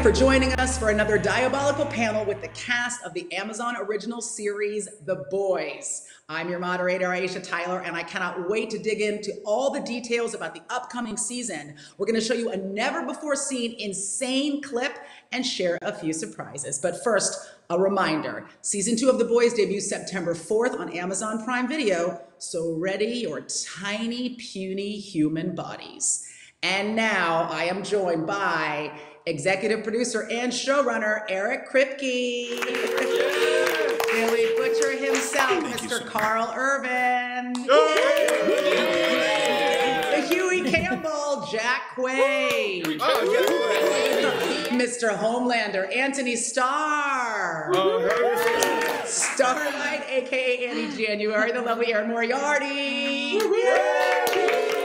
for joining us for another diabolical panel with the cast of the Amazon original series, The Boys. I'm your moderator, Aisha Tyler, and I cannot wait to dig into all the details about the upcoming season. We're going to show you a never-before-seen insane clip and share a few surprises. But first, a reminder, season 2 of The Boys debuts September 4th on Amazon Prime Video, so ready your tiny, puny human bodies. And now I am joined by executive producer and showrunner Eric Kripke, Billy Butcher himself, Mr. Carl Urban, the Huey Campbell, Jack Quaid, Mr. Homelander, Anthony Starr, Starlight, aka Annie January, the lovely Erin Moriarty.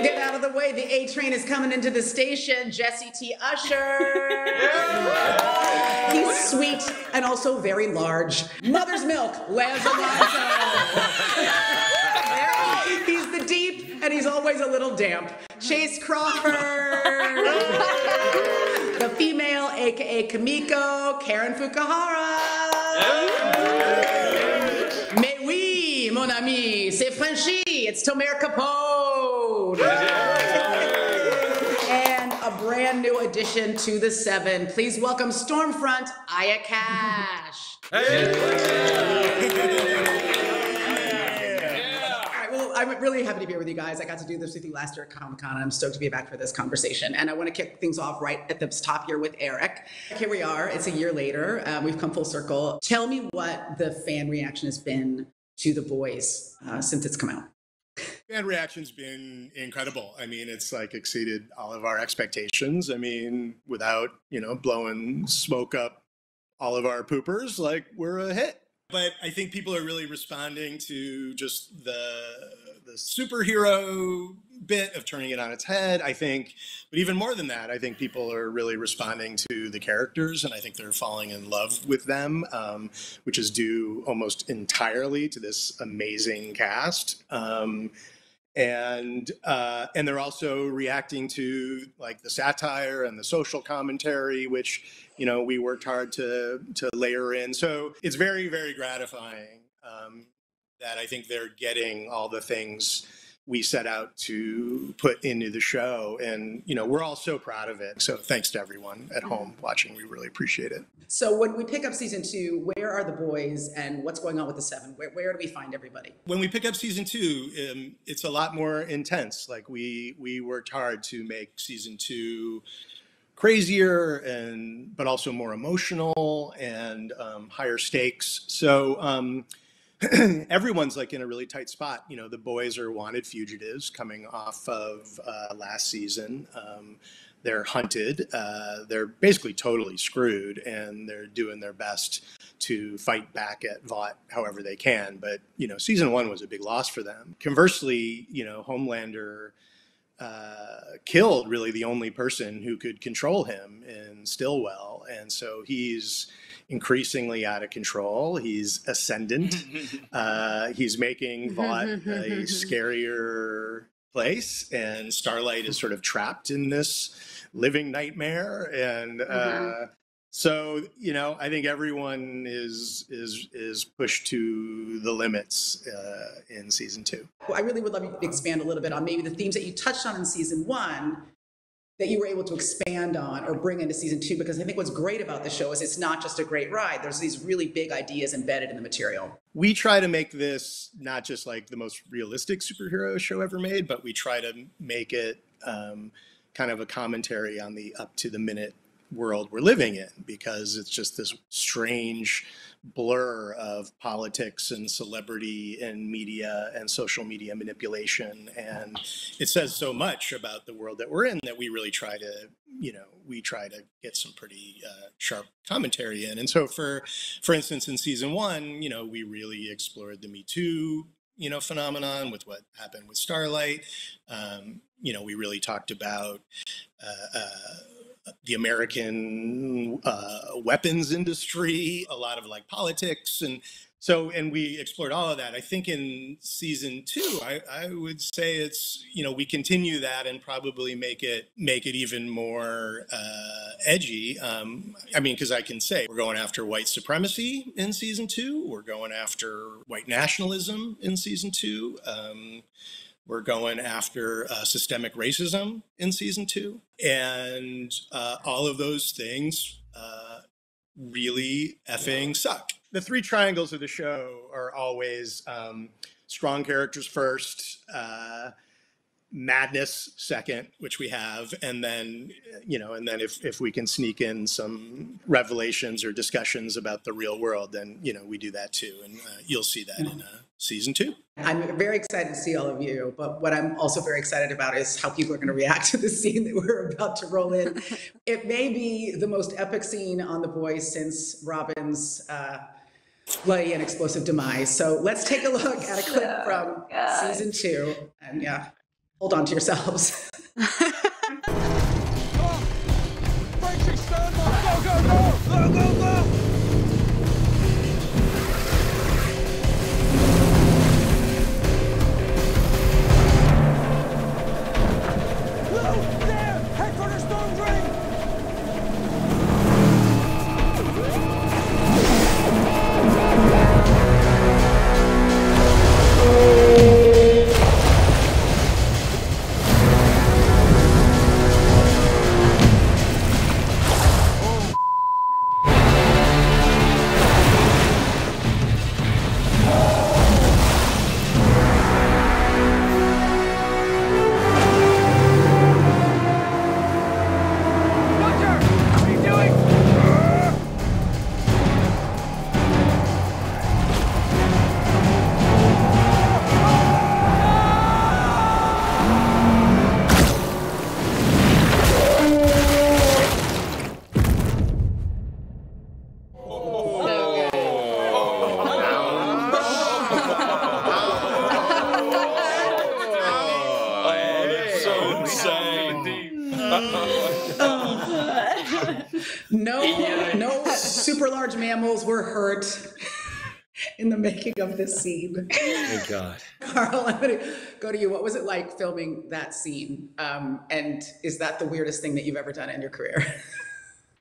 Get out of the way, the A train is coming into the station, Jesse T. Usher. He's sweet and also very large. Mother's Milk, Lance Alonso. He's the deep and he's always a little damp, Chase Crawford. The female, aka Kamiko, Karen Fukuhara. Mais oui, mon ami, c'est Frenchie, it's Tomer Capone. And a brand new addition to the 7. Please welcome Stormfront, Aya Cash. I'm really happy to be here with you guys. I got to do this with you last year at Comic-Con, and I'm stoked to be back for this conversation. And I want to kick things off right at the top here with Eric. Here we are. It's a year later. We've come full circle. Tell me what the fan reaction has been to The Boys since it's come out. Fan reaction's been incredible. I mean, it's like exceeded all of our expectations. I mean, without, blowing smoke up all of our poopers, like we're a hit. But I think people are really responding to just the superhero bit of turning it on its head, I think. But even more than that, I think people are really responding to the characters, and I think they're falling in love with them, which is due almost entirely to this amazing cast. And they're also reacting to like the satire and the social commentary, which we worked hard to layer in. So it's very, very gratifying that I think they're getting all the things we set out to put into the show. And, we're all so proud of it. So thanks to everyone at home watching. We really appreciate it. So when we pick up season 2, where are the boys and what's going on with the 7? Where do we find everybody? When we pick up season 2, it's a lot more intense. Like we worked hard to make season 2 crazier but also more emotional and higher stakes. So everyone's like in a really tight spot. The boys are wanted fugitives coming off of last season. They're hunted. They're basically totally screwed, and they're doing their best to fight back at Vought however they can. But, season 1 was a big loss for them. Conversely, Homelander killed really the only person who could control him in Stillwell. And so he's increasingly out of control. He's ascendant. He's making Vought a scarier place. And Starlight is sort of trapped in this living nightmare. And so, I think everyone is pushed to the limits in season 2. Well, I really would love you to expand a little bit on maybe the themes that you touched on in season 1 that you were able to expand on or bring into season 2, because I think what's great about the show is it's not just a great ride. There's these really big ideas embedded in the material. We try to make this not just like the most realistic superhero show ever made, but we try to make it kind of a commentary on the up-to-the-minute world we're living in, because it's just this strange blur of politics and celebrity and media and social media manipulation. And it says so much about the world that we're in that we really try to, get some pretty sharp commentary in. And so for instance, in season 1, we really explored the Me Too, phenomenon with what happened with Starlight. We really talked about the American weapons industry, a lot of like politics. And we explored all of that. I think in season 2, I would say it's, we continue that and probably make it even more edgy. Because I can say we're going after white supremacy in season 2. We're going after white nationalism in season 2. We're going after systemic racism in season 2. And all of those things really effing suck. The 3 triangles of the show are always strong characters first, madness second, which we have, and then if we can sneak in some revelations or discussions about the real world, then we do that too, and you'll see that in season 2. I'm very excited to see all of you, but what I'm also very excited about is how people are going to react to the scene that we're about to roll in. It may be the most epic scene on The Boys since Robin's bloody and explosive demise. So let's take a look at a clip from season 2, and hold on to yourselves. Go, go, go! Go, go, go! There! Head for the storm drain! No super large mammals were hurt in the making of this scene. Thank God. Carl, I'm going to go to you. What was it like filming that scene? And is that the weirdest thing that you've ever done in your career?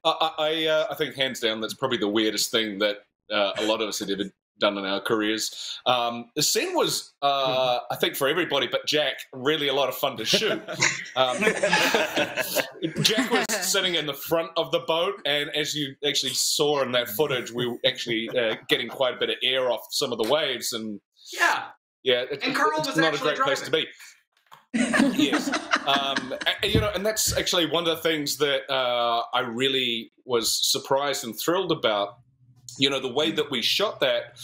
I think hands down that's probably the weirdest thing that a lot of us had ever done in our careers. The scene was, I think for everybody but Jack, really a lot of fun to shoot. Jack was sitting in the front of the boat, and as you actually saw in that footage, we were actually getting quite a bit of air off some of the waves, and and Carl was not a actually great place to be. Yes, and that's actually one of the things that I really was surprised and thrilled about. The way that we shot that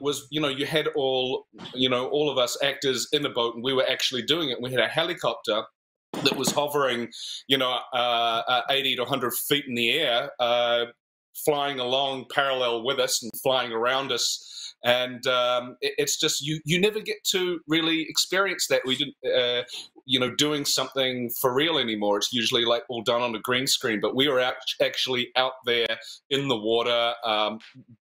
was, you had all of us actors in the boat, and we were actually doing it. We had a helicopter that was hovering, 80 to 100 feet in the air, flying along parallel with us and flying around us. And it's just, you never get to really experience that. We didn't, doing something for real anymore. It's usually like all done on a green screen, but we were actually out there in the water,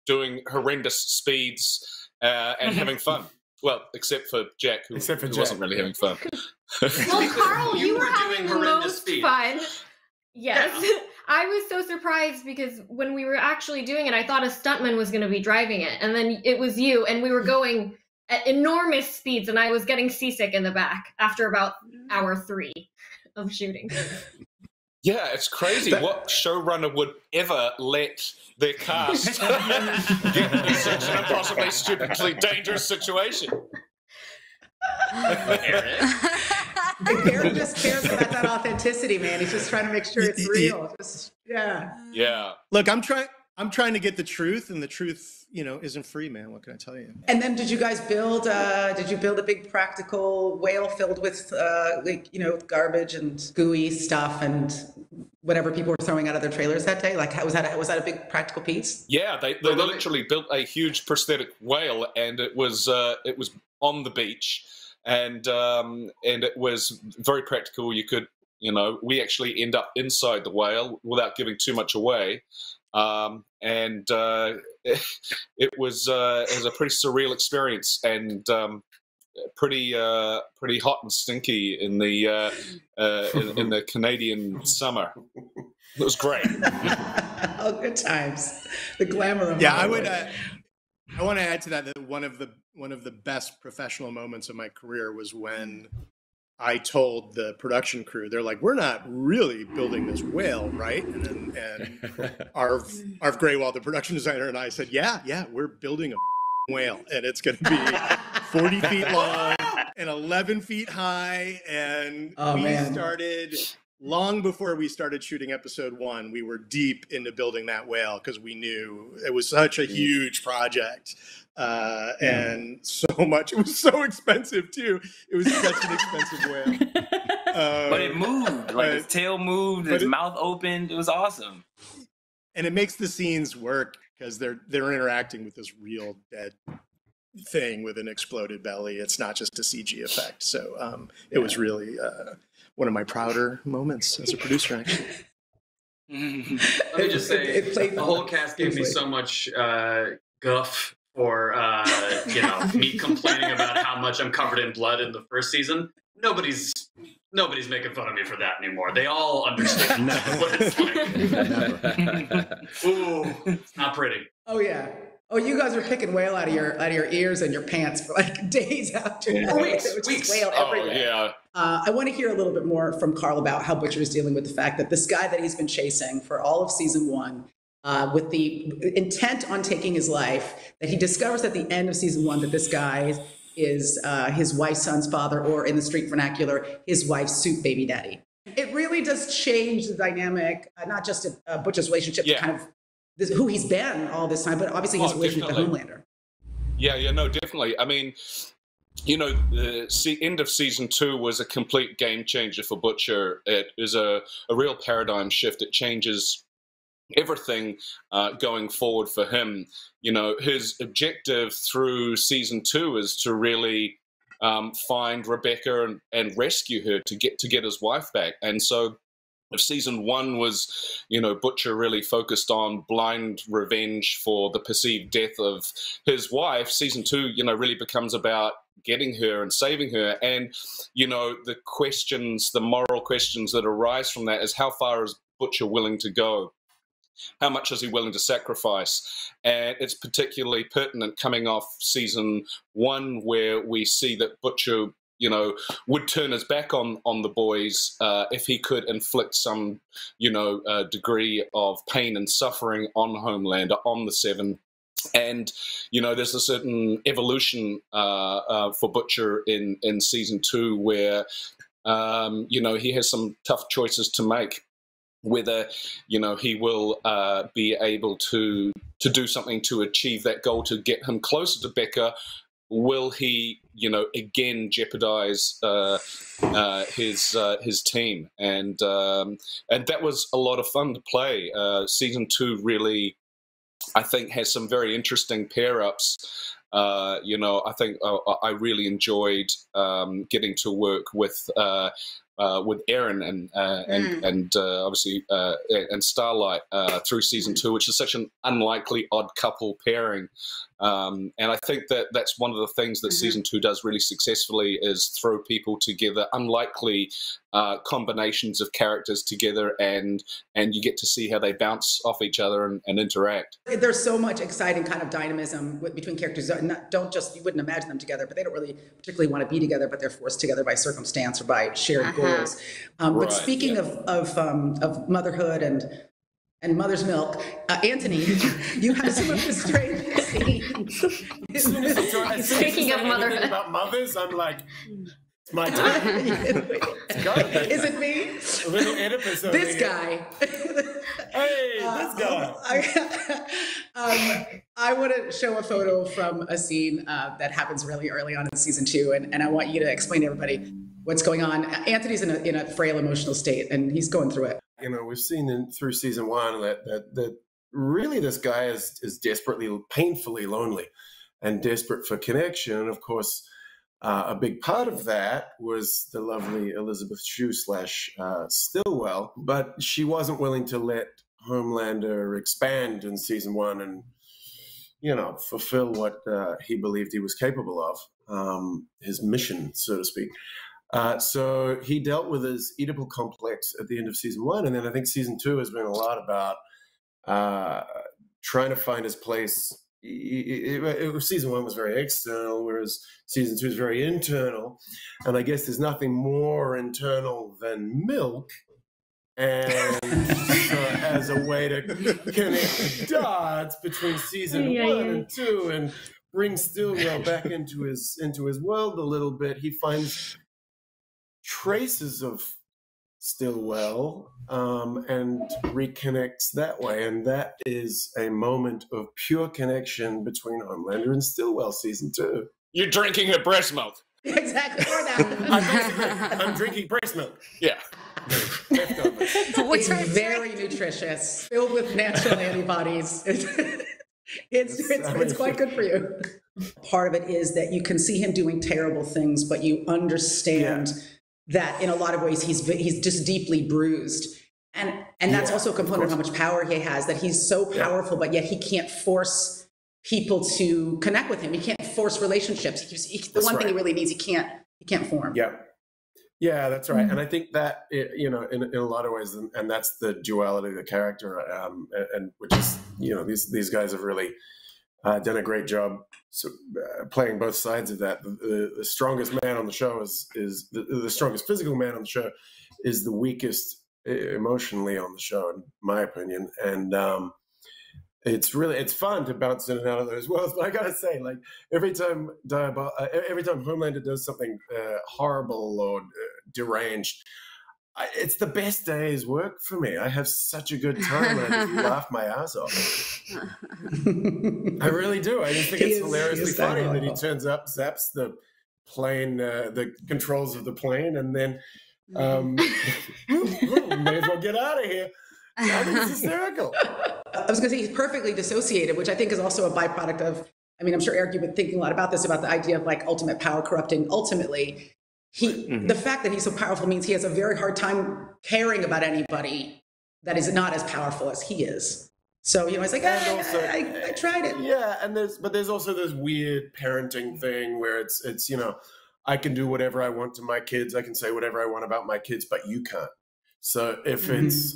doing horrendous speeds and having fun. Well, except for Jack, who wasn't really having fun. Well, Carl, you were having the most speed. fun. Yes. Yeah. I was so surprised because when we were actually doing it, I thought a stuntman was going to be driving it. And then it was you, and we were going at enormous speeds, and I was getting seasick in the back after about hour 3 of shooting. Yeah, it's crazy. What showrunner would ever let their cast get in such an impossibly stupidly dangerous situation? Aaron just cares about that authenticity, man. He's just trying to make sure it's real. Yeah. Look, I'm trying to get the truth, and the truth, isn't free, man. What can I tell you? And then did you guys build a big practical whale filled with garbage and gooey stuff and whatever people were throwing out of their trailers that day? Like, was that a big practical piece? Yeah, they literally built a huge prosthetic whale, and it was on the beach, and it was very practical. You could You know, we actually end up inside the whale without giving too much away. It was a pretty surreal experience, and pretty hot and stinky in the Canadian summer. It was great. Oh, good times. The glamour of I would. I want to add to that one of the best professional moments of my career was when I told the production crew, they're like, "We're not really building this whale, right?" And Arv Graywall, the production designer, and I said, "Yeah, we're building a whale, and it's going to be 40 feet long and 11 feet high." And started long before we started shooting episode 1. We were deep into building that whale because we knew it was such a huge project. And so much. It was so expensive too. It was such an expensive whale. But it moved. Like its tail moved, its mouth opened. It was awesome. And it makes the scenes work because they're interacting with this real dead thing with an exploded belly. It's not just a CG effect. So it was really one of my prouder moments as a producer, actually. Let me just say, the whole cast gave me so much guff for me complaining about how much I'm covered in blood in the first season. Nobody's making fun of me for that anymore. They all understand what it's like. Ooh, it's not pretty. Oh yeah. Oh, you guys were picking whale out of your ears and your pants for like days after. Weeks. Whale everywhere. Oh yeah. I want to hear a little bit more from Carl about how Butcher is dealing with the fact that this guy that he's been chasing for all of season 1, with the intent on taking his life, that he discovers at the end of season 1 that this guy is his wife's son's father, or in the street vernacular, his wife's soup baby daddy. It really does change the dynamic, not just Butcher's relationship to kind of who he's been all this time, but obviously his relationship with the Homelander. Yeah, no, definitely. I mean, the end of season 2 was a complete game changer for Butcher. It is a real paradigm shift. It changes everything going forward for him. His objective through season 2 is to really find Rebecca and rescue her to get his wife back. And so if season 1 was, Butcher really focused on blind revenge for the perceived death of his wife, season 2, really becomes about getting her and saving her. And, the moral questions that arise from that is, how far is Butcher willing to go? How much is he willing to sacrifice? And it's particularly pertinent coming off season 1, where we see that Butcher, would turn his back on the boys if he could inflict some, degree of pain and suffering on Homelander, on the Seven. And, there's a certain evolution for Butcher in season 2 where, he has some tough choices to make. Whether, he will be able to do something to achieve that goal, to get him closer to Becca. Will he, again jeopardize his team? And that was a lot of fun to play. Season 2 really, I think, has some very interesting pair-ups. I think I really enjoyed getting to work with Aaron and obviously and Starlight through season 2, which is such an unlikely odd couple pairing. And I think that's one of the things that season 2 does really successfully, is throw people together, unlikely combinations of characters together, and you get to see how they bounce off each other and interact. There's so much exciting kind of dynamism between characters. You wouldn't imagine them together, but they don't really particularly want to be together, but they're forced together by circumstance or by shared goals. But speaking of motherhood and mother's milk, Anthony, you have some of the strangest scenes. Speaking of motherhood, about mothers, I'm like, it's my time. Is it me? A little Oedipus over This here. guy. Hey, this guy. I want to show a photo from a scene that happens really early on in season 2, and I want you to explain to everybody what's going on. Anthony's in a frail emotional state, and he's going through it. We've seen through season 1 that really this guy is desperately, painfully lonely and desperate for connection. And of course, A big part of that was the lovely Elizabeth Shue / Stillwell, but she wasn't willing to let Homelander expand in season 1 and, fulfill what he believed he was capable of, his mission, so to speak. So he dealt with his Oedipal complex at the end of season 1, and then I think season 2 has been a lot about trying to find his place. Season 1 was very external, whereas season 2 is very internal. And I guess there's nothing more internal than milk. And so as a way to connect the dots between season 1 and 2 and bring Stillwell back into his world a little bit, he finds traces of Stillwell and reconnects that way, and that is a moment of pure connection between Homelander and Stillwell, season 2. You're drinking her breast milk. Exactly. Or that. I'm drinking breast milk. Yeah. It's very nutritious, filled with natural antibodies. It's quite good for you. Part of it is that you can see him doing terrible things, but you understand that in a lot of ways he's just deeply bruised, and that's also a component of how much power he has. That he's so powerful, but yet he can't force people to connect with him. He can't force relationships. The one thing he really needs, he can't form. Yeah, that's right. And I think that in a lot of ways, and that's the duality of the character, and which is these guys have really done a great job playing both sides of that. The strongest man on the show is the strongest physical man on the show is the weakest emotionally on the show, in my opinion. And it's fun to bounce in and out of those worlds. But I gotta say, like every time Homelander does something horrible or deranged, it's the best day's work for me. I have such a good time and I just laugh my ass off. I really do. I just think it's hilariously funny that he turns up, zaps the plane, the controls of the plane, and then may as well get out of here. I think it's hysterical. I was going to say he's perfectly dissociated, which I think is also a byproduct of, I'm sure, Eric, you've been thinking a lot about this, about the idea of like ultimate power corrupting. Ultimately, the fact that he's so powerful means he has a very hard time caring about anybody that is not as powerful as he is. So, it's like, I tried it. Yeah, and there's also this weird parenting thing where it's I can do whatever I want to my kids, I can say whatever I want about my kids, but you can't. So if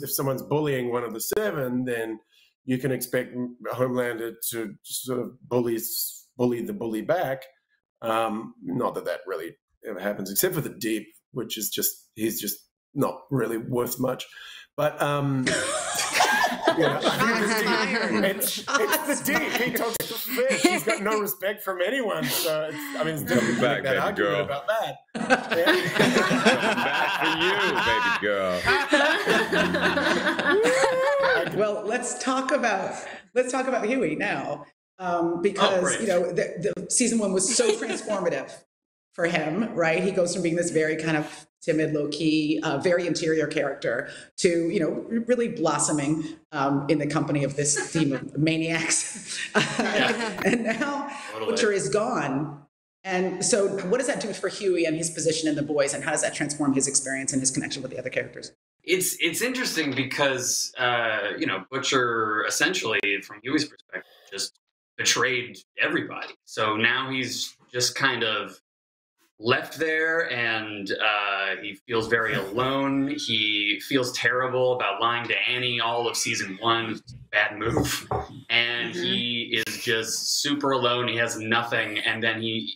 someone's bullying one of the 7, then you can expect Homelander to sort of bully the bully back. Not that really ever happens, except for the Deep, which is he's just not really worth much. But it's the Deep. He talks to fish. He's got no respect from anyone. So it's difficult to make that argument about that. Back for you, baby girl. Well, let's talk about Huey now, because the season 1 was so transformative for him, right? He goes from being this very kind of timid, low-key, very interior character to, really blossoming in the company of this team of maniacs. And now Butcher is gone. And so what does that do for Huey and his position in The Boys, and how does that transform his experience and his connection with the other characters? It's interesting because, Butcher essentially, from Huey's perspective, just betrayed everybody. So now he's just kind of left there, and he feels very alone. He feels terrible about lying to Annie all of season 1. Bad move. And he is just super alone. He has nothing. And then he,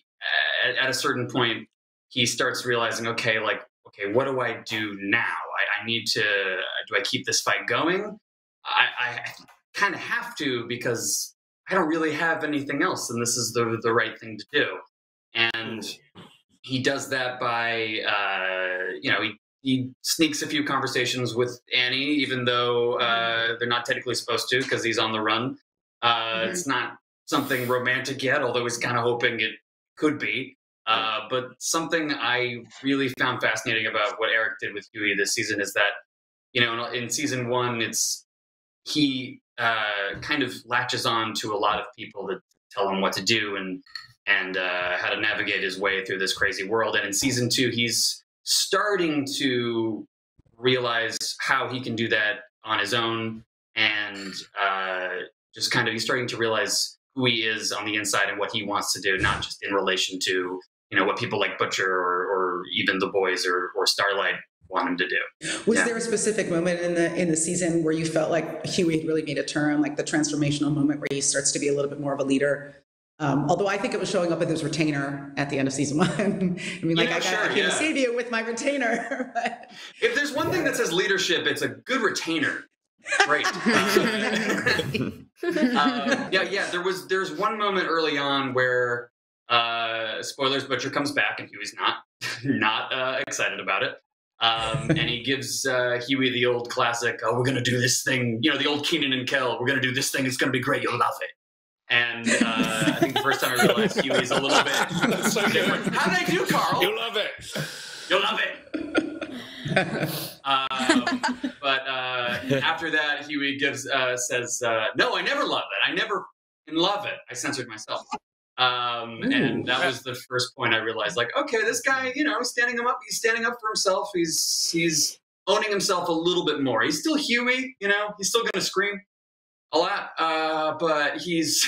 at a certain point, he starts realizing, okay, what do I do now? I need to, do I keep this fight going? I kind of have to, because I don't really have anything else, and this is the right thing to do. And he does that by, he sneaks a few conversations with Annie, even though they're not technically supposed to, because he's on the run. It's not something romantic yet, although he's kind of hoping it could be. But something I really found fascinating about what Eric did with Huey this season is that, in season 1, he kind of latches on to a lot of people that tell him what to do and how to navigate his way through this crazy world. And in season 2, he's starting to realize how he can do that on his own, and just kind of he's starting to realize who he is on the inside and what he wants to do, not just in relation to, you know, what people like Butcher or even the boys or Starlight want him to do. Was there a specific moment in the season where you felt like Huey really made a turn, like the transformational moment where he starts to be a little bit more of a leader? Although I think it was showing up with his retainer at the end of season 1. I mean, like, I can save you with my retainer. But, if there's one thing that says leadership, it's a good retainer. Great. There's one moment early on where, spoilers, Butcher comes back and Huey's not excited about it. And he gives Huey the old classic, "Oh, we're going to do this thing," you know, the old Keenan and Kel, "We're going to do this thing, it's going to be great, you'll love it." And I think the first time I realized Huey's a little bit so different. How did I do, Carl? You'll love it. You'll love it. But after that, Huey says, "No, I never loved it. I never can love it." I censored myself. And that was the first point I realized, like, okay, this guy, you know, he's standing up for himself. He's owning himself a little bit more. He's still Huey, you know, he's still going to scream a lot, but he's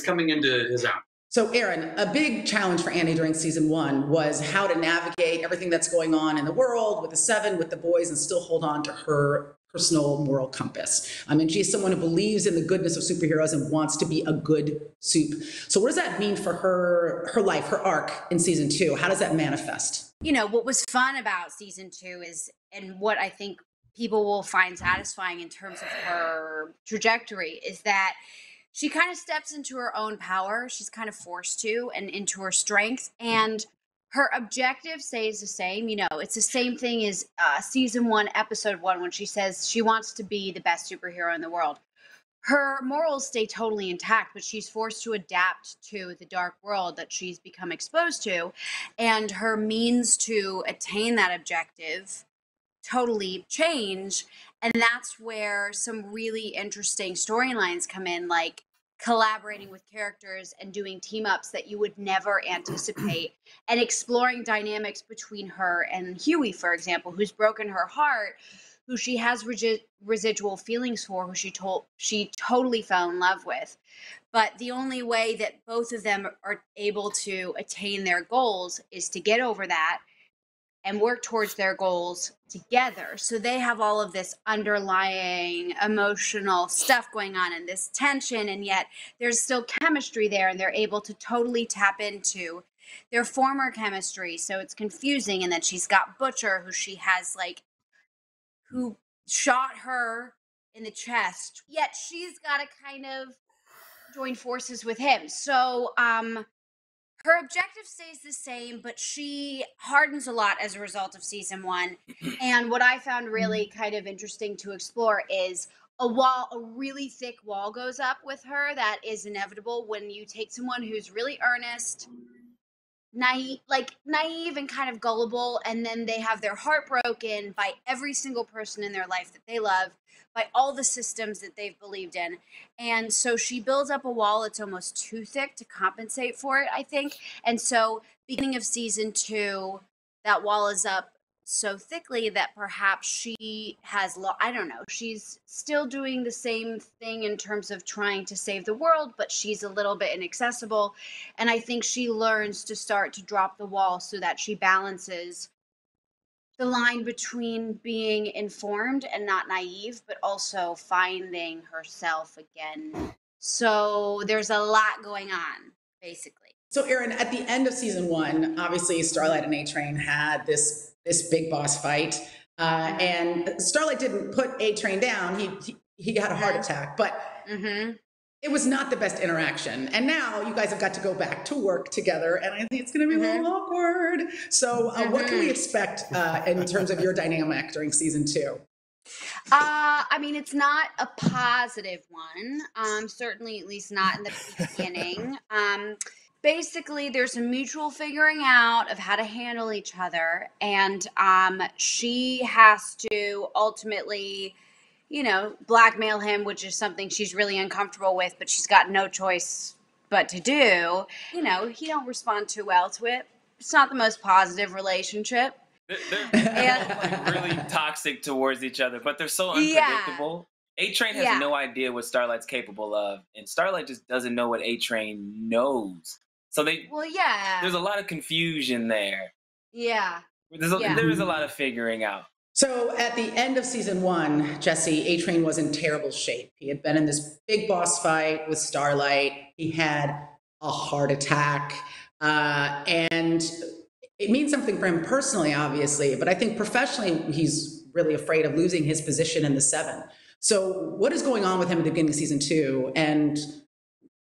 coming into his own. So, Aaron, a big challenge for Annie during season 1 was how to navigate everything that's going on in the world with the Seven, with the boys, and still hold on to her personal moral compass. I mean, she's someone who believes in the goodness of superheroes and wants to be a good soup. So what does that mean for her life, her arc in season 2? How does that manifest? You know, what was fun about season 2 is, and what I think people will find satisfying in terms of her trajectory, is that she kind of steps into her own power. She's kind of forced to, and into her strength. And her objective stays the same. You know, it's the same thing as season 1, episode 1, when she says she wants to be the best superhero in the world. Her morals stay totally intact, but she's forced to adapt to the dark world that she's become exposed to. And her means to attain that objective totally change. And that's where some really interesting storylines come in, like collaborating with characters and doing team ups that you would never anticipate, and exploring dynamics between her and Huey, for example, who's broken her heart, who she has residual feelings for, who she totally fell in love with. But the only way that both of them are able to attain their goals is to get over that and work towards their goals together. So they have all of this underlying emotional stuff going on and this tension, and yet there's still chemistry there, and they're able to totally tap into their former chemistry. So it's confusing. And then she's got Butcher, who shot her in the chest, yet she's got to kind of join forces with him. So her objective stays the same, but she hardens a lot as a result of season 1. And what I found really kind of interesting to explore is a really thick wall goes up with her. That is inevitable when you take someone who's really earnest, naive and kind of gullible, and then they have their heart broken by every single person in their life that they love, by all the systems that they've believed in. And so she builds up a wall that's almost too thick to compensate for it, I think. And so beginning of season 2, that wall is up so thickly that perhaps she has, I don't know, she's still doing the same thing in terms of trying to save the world, but she's a little bit inaccessible. And I think she learns to start to drop the wall so that she balances the line between being informed and not naive, but also finding herself again. So there's a lot going on, basically. So Aaron, at the end of season 1, obviously Starlight and A-Train had this big boss fight, and Starlight didn't put A-Train down. He had a heart attack, but it was not the best interaction. And now you guys have got to go back to work together, and I think it's going to be a little awkward. So what can we expect in terms of your dynamic during season 2? I mean, it's not a positive one. Certainly, at least not in the beginning. Basically, there's a mutual figuring out of how to handle each other, and she has to ultimately, blackmail him, which is something she's really uncomfortable with, but she's got no choice but to do, you know, he don't respond too well to it. It's not the most positive relationship. They're like really toxic towards each other, but they're so unpredictable. A-Train has no idea what Starlight's capable of, and Starlight just doesn't know what A-Train knows. So there's a lot of confusion there. Yeah. There is a lot of figuring out. So at the end of season 1, Jesse, A-Train was in terrible shape. He had been in this big boss fight with Starlight. He had a heart attack, and it means something for him personally, obviously, but I think professionally, he's really afraid of losing his position in the 7. So what is going on with him at the beginning of season 2, and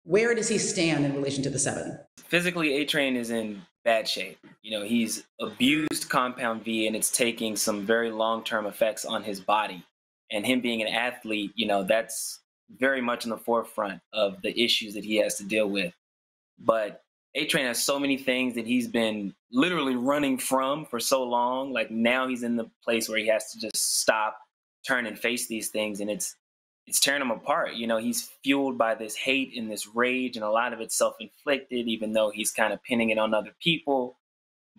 where does he stand in relation to the 7? Physically, A-Train is in bad shape. You know, he's abused Compound V, and it's taking some very long-term effects on his body. And him being an athlete, you know, that's very much in the forefront of the issues that he has to deal with. But A-Train has so many things that he's been literally running from for so long. Like, now he's in the place where he has to just stop, turn, and face these things, and it's tearing him apart. You know, he's fueled by this hate and this rage, and a lot of it's self-inflicted, even though he's kind of pinning it on other people.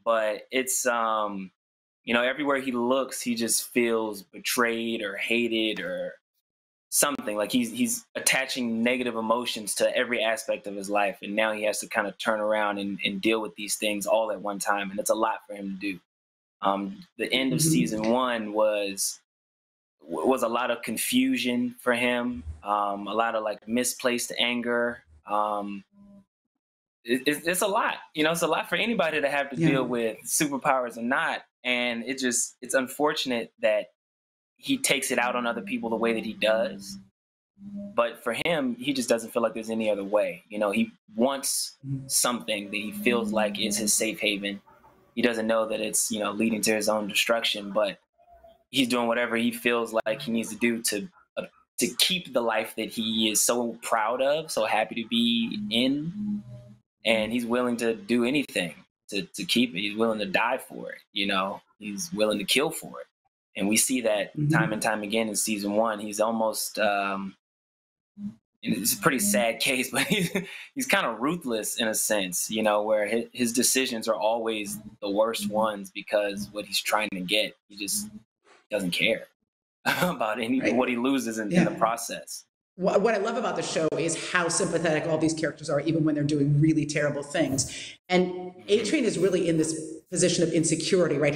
But it's, you know, everywhere he looks, he just feels betrayed or hated or something. Like he's attaching negative emotions to every aspect of his life, and now he has to kind of turn around and deal with these things all at one time, and it's a lot for him to do. The end of season 1 was a lot of confusion for him, a lot of like misplaced anger. It's a lot, you know, it's a lot for anybody to have to deal with, superpowers or not. And it's unfortunate that he takes it out on other people the way that he does. But for him, he just doesn't feel like there's any other way. You know, he wants something that he feels like is his safe haven. He doesn't know that it's, you know, leading to his own destruction, but he's doing whatever he feels like he needs to do to keep the life that he is so proud of, so happy to be in. And he's willing to do anything to keep it. He's willing to die for it. You know, he's willing to kill for it. And we see that time and time again in season 1. He's almost, it's a pretty sad case, but he's kind of ruthless in a sense, you know, where his decisions are always the worst ones because what he's trying to get, he just doesn't care about what he loses in the process. What I love about the show is how sympathetic all these characters are, even when they're doing really terrible things. And A-Train is really in this position of insecurity, right?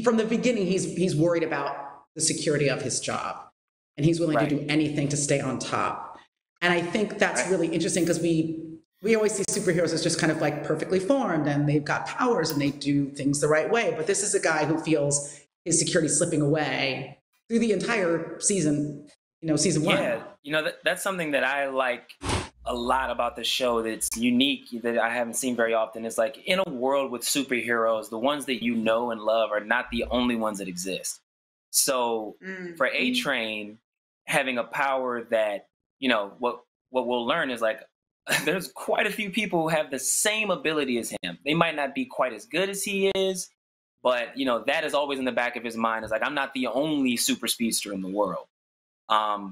From the beginning, he's worried about the security of his job, and he's willing to do anything to stay on top. And I think that's really interesting because we always see superheroes as just kind of like perfectly formed, and they've got powers and they do things the right way. But this is a guy who feels his security slipping away through the entire season, you know, season 1. Yeah, you know, that's something that I like a lot about the show that's unique, that I haven't seen very often. Is like, in a world with superheroes, the ones that you know and love are not the only ones that exist. So for A-Train, having a power that, you know, what we'll learn is like, there's quite a few people who have the same ability as him. They might not be quite as good as he is, but, you know, that is always in the back of his mind. Is like, I'm not the only super speedster in the world.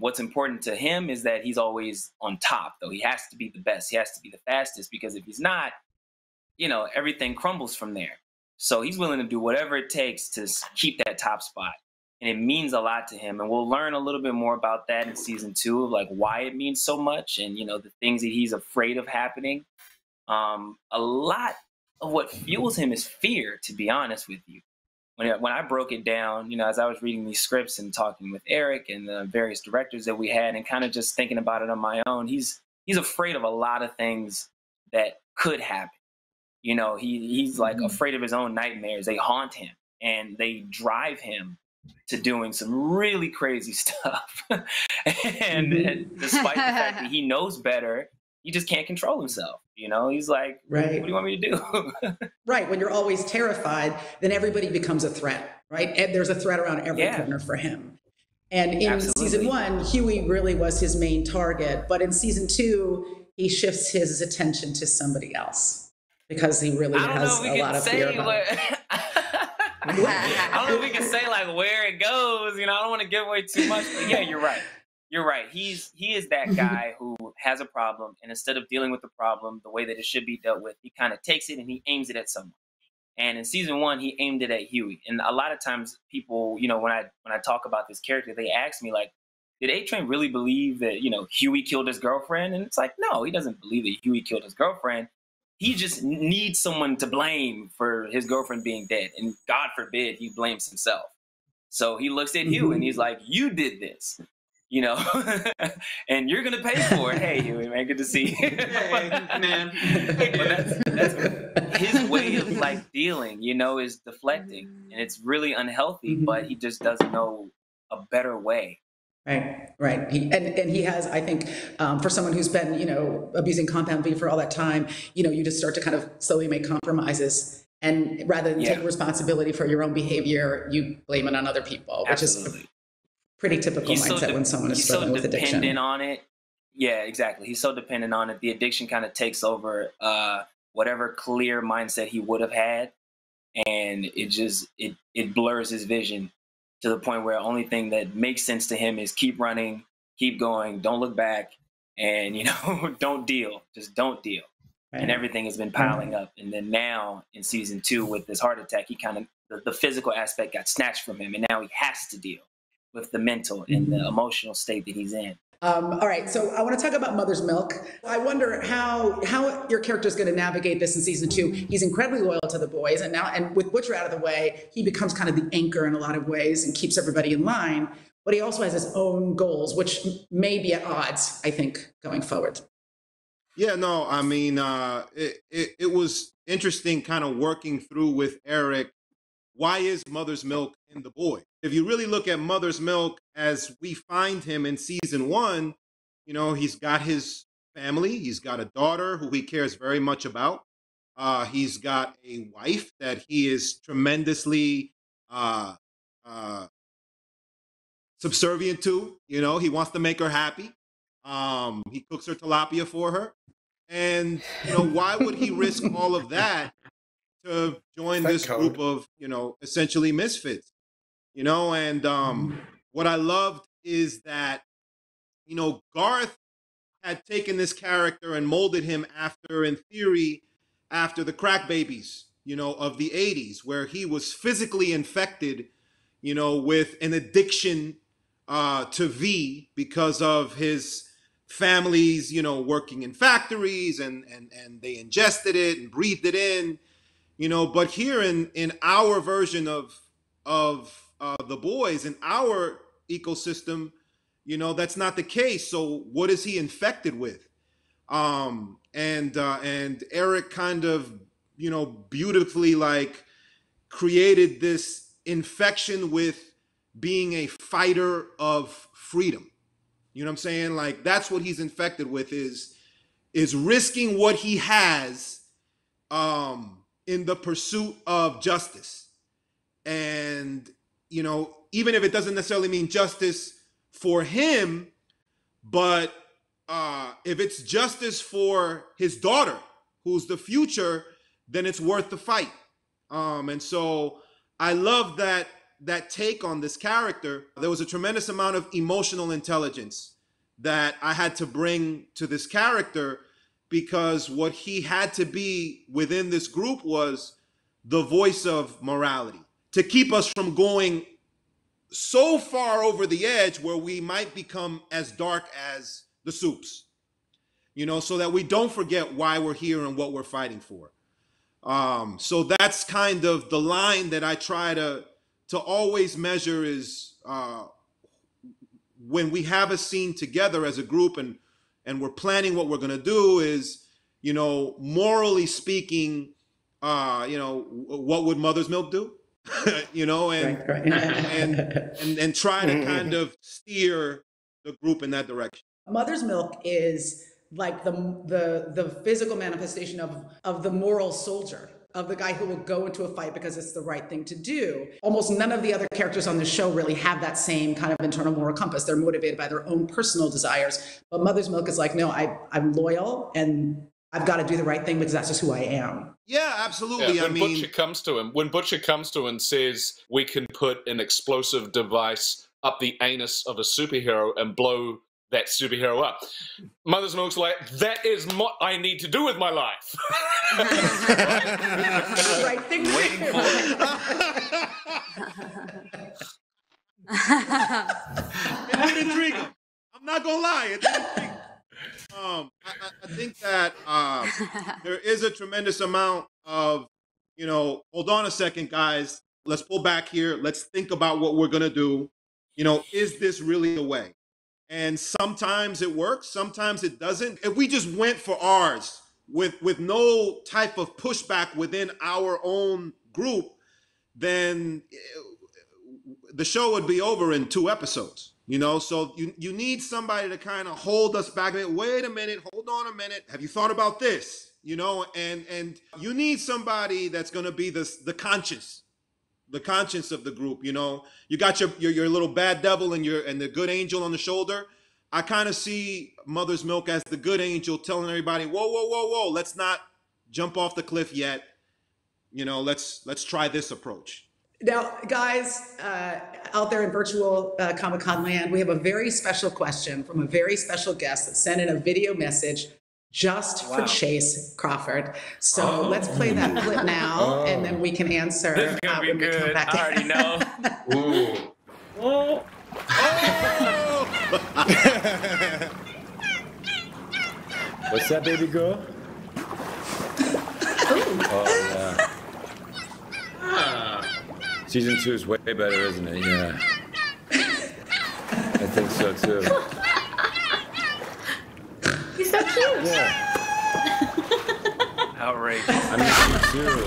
What's important to him is that he's always on top, though. He has to be the best. He has to be the fastest, because if he's not, you know, everything crumbles from there. So he's willing to do whatever it takes to keep that top spot. And it means a lot to him. And we'll learn a little bit more about that in season 2, of like why it means so much, and, you know, the things that he's afraid of happening. A lot of what fuels him is fear, to be honest with you. When I broke it down, you know, as I was reading these scripts and talking with Eric and the various directors that we had, and kind of just thinking about it on my own, he's afraid of a lot of things that could happen. You know, he's like afraid of his own nightmares. They haunt him, and they drive him to doing some really crazy stuff. and despite the fact that he knows better, he just can't control himself. You know, he's like, what do you want me to do? Right. When you're always terrified, then everybody becomes a threat, right? And there's a threat around every corner for him. And in season 1, Huey really was his main target. But in season 2, he shifts his attention to somebody else because he really has a lot of fear about it. I don't know if we can say like where it goes. You know, I don't want to give away too much. But yeah, you're right. You're right. He is that guy who has a problem, and instead of dealing with the problem the way that it should be dealt with, he kind of takes it and he aims it at someone. And in season 1, he aimed it at Huey. And a lot of times people, you know, when I talk about this character, they ask me, like, did A-Train really believe that, you know, Huey killed his girlfriend? And it's like, no, he doesn't believe that Huey killed his girlfriend. He just needs someone to blame for his girlfriend being dead. And God forbid he blames himself. So he looks at Huey and he's like, you did this, you know, and you're going to pay for it. Hey, Huey, man, good to see you. Hey, man. But that's his way of like dealing, you know, is deflecting. And it's really unhealthy, but he just doesn't know a better way. Right. He has, I think, for someone who's been, you know, abusing Compound V for all that time, you know, you just start to kind of slowly make compromises, and rather than take responsibility for your own behavior, you blame it on other people, which is a pretty typical mindset when someone is struggling with addiction. He's so dependent on it. Yeah, exactly. He's so dependent on it. The addiction kind of takes over whatever clear mindset he would have had, and it blurs his vision to the point where the only thing that makes sense to him is keep running, keep going, don't look back, and, you know, don't deal. Just don't deal. And everything has been piling up. And then now in season 2 with this heart attack, he kind of, the physical aspect got snatched from him. And now he has to deal with the mental and the emotional state that he's in. All right, so I want to talk about Mother's Milk. I wonder how your character is going to navigate this in season 2. He's incredibly loyal to the boys, and with Butcher out of the way, he becomes kind of the anchor in a lot of ways and keeps everybody in line. But he also has his own goals, which may be at odds, I think, going forward. Yeah, no, I mean, it was interesting kind of working through with Eric. Why is Mother's Milk in the boy? If you really look at Mother's Milk as we find him in season 1, you know, he's got his family. He's got a daughter who he cares very much about. He's got a wife that he is tremendously subservient to. You know, he wants to make her happy. He cooks her tilapia for her. And, you know, why would he risk all of that to join this group of, you know, essentially misfits? You know, and what I loved is that, you know, Garth had taken this character and molded him after, in theory, after the crack babies, you know, of the 80s, where he was physically infected, you know, with an addiction to V because of his family's, you know, working in factories, and they ingested it and breathed it in, you know. But here in our version of the boys, in our ecosystem, you know, that's not the case. So what is he infected with? And Eric kind of, you know, beautifully like created this infection with being a fighter of freedom. You know what I'm saying? Like, that's what he's infected with, is risking what he has in the pursuit of justice. And, you know, even if it doesn't necessarily mean justice for him, but if it's justice for his daughter, who's the future, then it's worth the fight. And so I love that take on this character. There was a tremendous amount of emotional intelligence that I had to bring to this character, because what he had to be within this group was the voice of morality, to keep us from going so far over the edge where we might become as dark as the Soups, you know, so that we don't forget why we're here and what we're fighting for. So that's kind of the line that I try to always measure, is when we have a scene together as a group and we're planning what we're going to do, is, you know, morally speaking, you know, what would Mother's Milk do? You know, and try to kind of steer the group in that direction. Mother's Milk is like the physical manifestation of the moral soldier, of the guy who will go into a fight because it's the right thing to do. Almost none of the other characters on the show really have that same kind of internal moral compass. They're motivated by their own personal desires. But Mother's Milk is like, no, I'm loyal and I've got to do the right thing because that's just who I am. Yeah, absolutely. Yeah, when Butcher comes to him and says, we can put an explosive device up the anus of a superhero and blow that superhero up. Mother's Milk's like, that is what I need to do with my life. Right thing to do. It did intrigue him. I'm not gonna lie. It did intrigue him. I think that there is a tremendous amount of, hold on a second, guys. Let's pull back here. Let's think about what we're gonna do. Is this really the way? And sometimes it works, sometimes it doesn't. If we just went for ours with no type of pushback within our own group, then the show would be over in 2 episodes. So you need somebody to kind of hold us back. Wait a minute, hold on a minute. Have you thought about this? And you need somebody that's going to be the conscience of the group. You got your little bad devil and the good angel on the shoulder. I kind of see Mother's Milk as the good angel telling everybody, whoa, let's not jump off the cliff yet. Let's try this approach. Now, guys, out there in virtual Comic-Con land, we have a very special question from a very special guest that sent in a video message just for Chase Crawford. So let's play that clip now, and then we can answer. This is gonna be good. I already know. Ooh. Oh. What's that, baby girl? Oh, yeah. Season 2 is way better, isn't it? Yeah. I think so, too. He's so cute. Yeah. Outrageous. I miss you, too.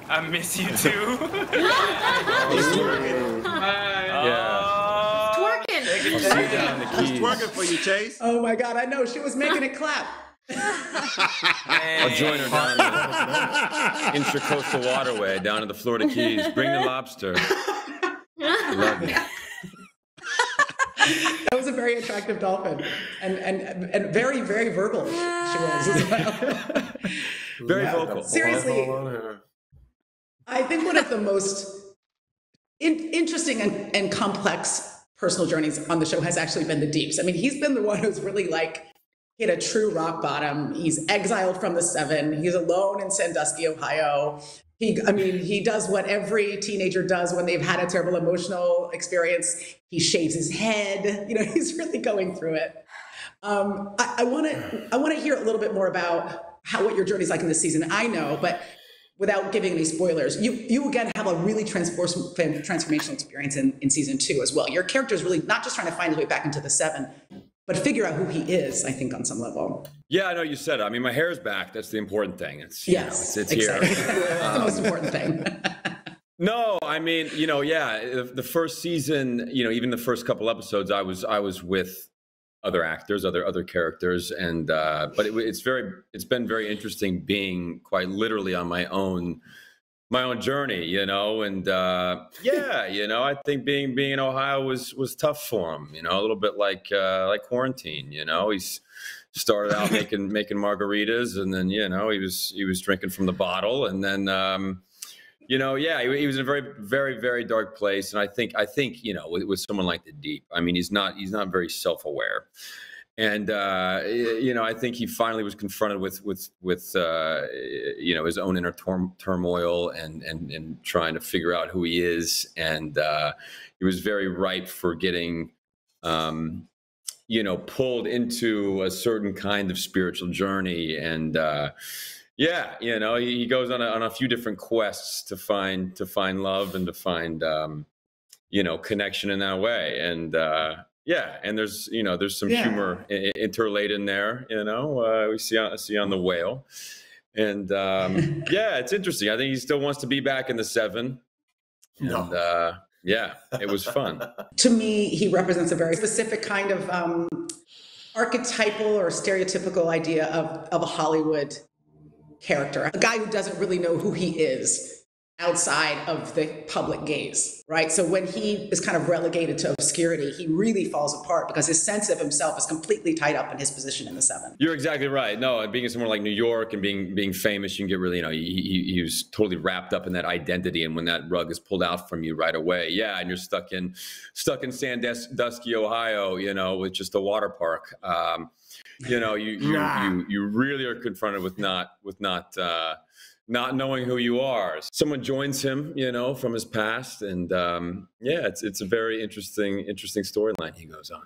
I miss you, too. Yeah. Twerking. I'll see you down the keys. She's twerking for you, Chase. Oh my God, I know. She was making it clap. I'll join her down the Intracoastal Waterway, down to the Florida Keys. Bring the lobster. Love me. That was a very attractive dolphin, and very, very verbal she was as well. Very vocal. Seriously, I think one of the most interesting and complex personal journeys on the show has actually been the Deeps. I mean, he's been the one who's really hit a true rock bottom. He's exiled from the Seven. He's alone in Sandusky, Ohio. He does what every teenager does when they've had a terrible emotional experience. He shaves his head. He's really going through it. I want to hear a little bit more about what your journey's like in this season. I know, but without giving any spoilers, you again have a really transformational experience in season 2 as well. Your character is really not just trying to find his way back into the Seven, but figure out who he is, I think, on some level. Yeah, I know you said it. I mean, my hair's back. That's the important thing. It's exactly. here. That's the most important thing. No, I mean, the first season, even the first couple episodes, I was with other actors, other characters, and but it's been very interesting being quite literally on my own journey, and I think being in Ohio was tough for him, a little bit like quarantine. He's started out making margaritas, and then he was drinking from the bottle, and then he was in a very, very, very dark place. And I think with someone like the Deep, I mean, he's not very self-aware. And I think he finally was confronted with his own inner turmoil and trying to figure out who he is. And he was very ripe for getting pulled into a certain kind of spiritual journey. And he goes on a few different quests to find love and to find connection in that way. And and there's some humor interlaid in there, we see on the whale. And it's interesting. I think he still wants to be back in the Seven. And it was fun. To me, he represents a very specific kind of archetypal or stereotypical idea of a Hollywood character, a guy who doesn't really know who he is outside of the public gaze, right? So when he is kind of relegated to obscurity, he really falls apart because his sense of himself is completely tied up in his position in the Seven. You're exactly right. No, being somewhere like New York and being famous, you can get really, he was totally wrapped up in that identity. And when that rug is pulled out from you right away, yeah, and you're stuck in Sandusky, Ohio, with just a water park. You really are confronted with not knowing who you are. Someone joins him, from his past, and it's a very interesting storyline he goes on.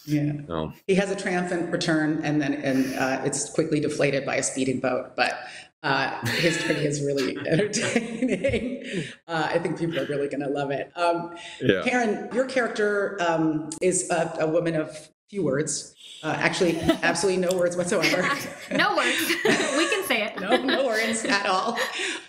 Yeah, he has a triumphant return, and it's quickly deflated by a speeding boat. But his journey is really entertaining. I think people are really going to love it. Karen, your character is a woman of few words. Actually, absolutely no words whatsoever. No words. We can say it. No words at all.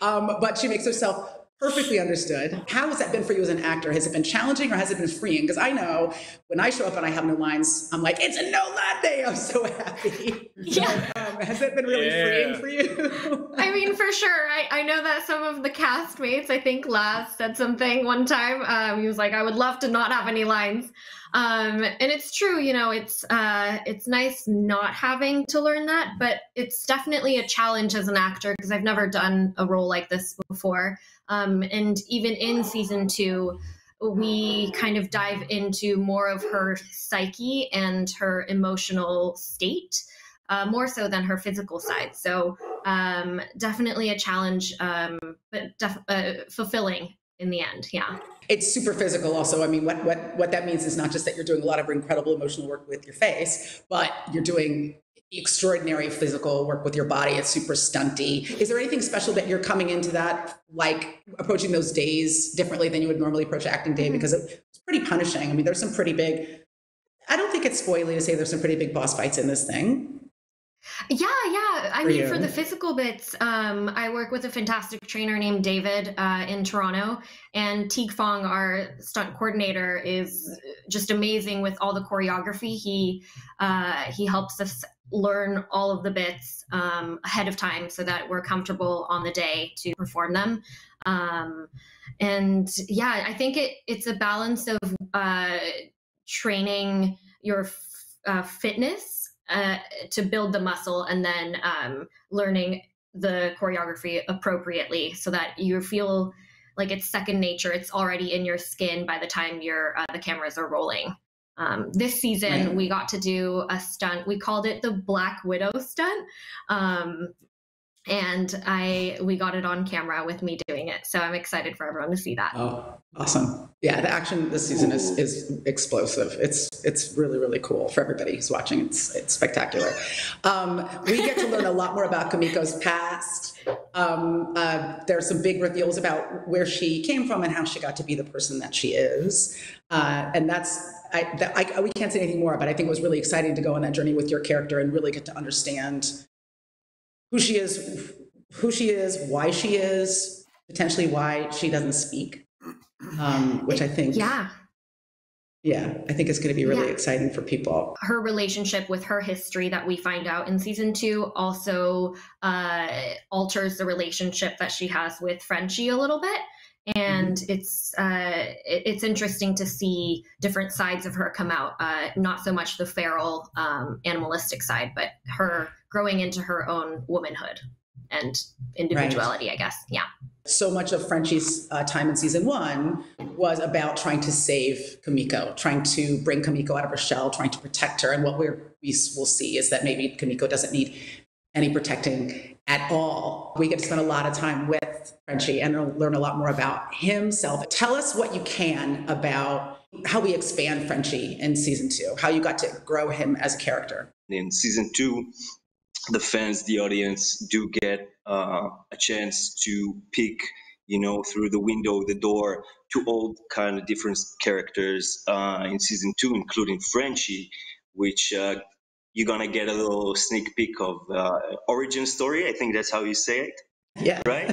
But she makes herself perfectly understood. How has that been for you as an actor? Has it been challenging or has it been freeing? Because I know when I show up and I have no lines, I'm like, it's a no line day. I'm so happy. Yeah. So, has it been really freeing for you? I mean, for sure. I know that some of the castmates, I think Laz said something one time. He was like, I would love to not have any lines. And it's true, it's nice not having to learn that, but it's definitely a challenge as an actor because I've never done a role like this before. And even in season 2, we kind of dive into more of her psyche and her emotional state, more so than her physical side. So definitely a challenge, but fulfilling in the end. Yeah. It's super physical also. I mean, what that means is not just that you're doing a lot of incredible emotional work with your face, but you're doing extraordinary physical work with your body. It's super stunty. Is there anything special that you're coming into that, like approaching those days differently than you would normally approach acting day? Because it's pretty punishing. I mean, there's some pretty big, I don't think it's spoily to say there's some pretty big boss fights in this thing. Yeah. I mean, for the physical bits, I work with a fantastic trainer named David in Toronto, and Teague Fong, our stunt coordinator, is just amazing with all the choreography. He helps us learn all of the bits ahead of time so that we're comfortable on the day to perform them. And yeah, I think it's a balance of training your fitness to build the muscle, and then learning the choreography appropriately so that you feel like it's second nature. It's already in your skin by the time the cameras are rolling. This season, we got to do a stunt. We called it the Black Widow stunt. And we got it on camera with me doing it. So I'm excited for everyone to see that. Oh, awesome. Yeah, the action this season is explosive. It's really, really cool for everybody who's watching. It's spectacular. We get to learn a lot more about Kimiko's past. There's some big reveals about where she came from and how she got to be the person that she is. And we can't say anything more, but I think it was really exciting to go on that journey with your character and really get to understand who she is, why she is, potentially why she doesn't speak, which I think, I think is going to be really exciting for people. Her relationship with her history that we find out in season 2 also alters the relationship that she has with Frenchie a little bit. And it's interesting to see different sides of her come out, not so much the feral animalistic side, but her growing into her own womanhood and individuality, I guess. Yeah. So much of Frenchie's time in season 1 was about trying to save Kimiko, trying to bring Kimiko out of her shell, trying to protect her. And what we will see is that maybe Kimiko doesn't need any protecting at all. We get to spend a lot of time with Frenchie and learn a lot more about himself. Tell us what you can about how we expand Frenchie in season 2, how you got to grow him as a character. In season 2, the fans, the audience do get a chance to pick, through the window, the door, to all kind of different characters in season 2, including Frenchie, which you're going to get a little sneak peek of origin story. I think that's how you say it. Yeah. Right?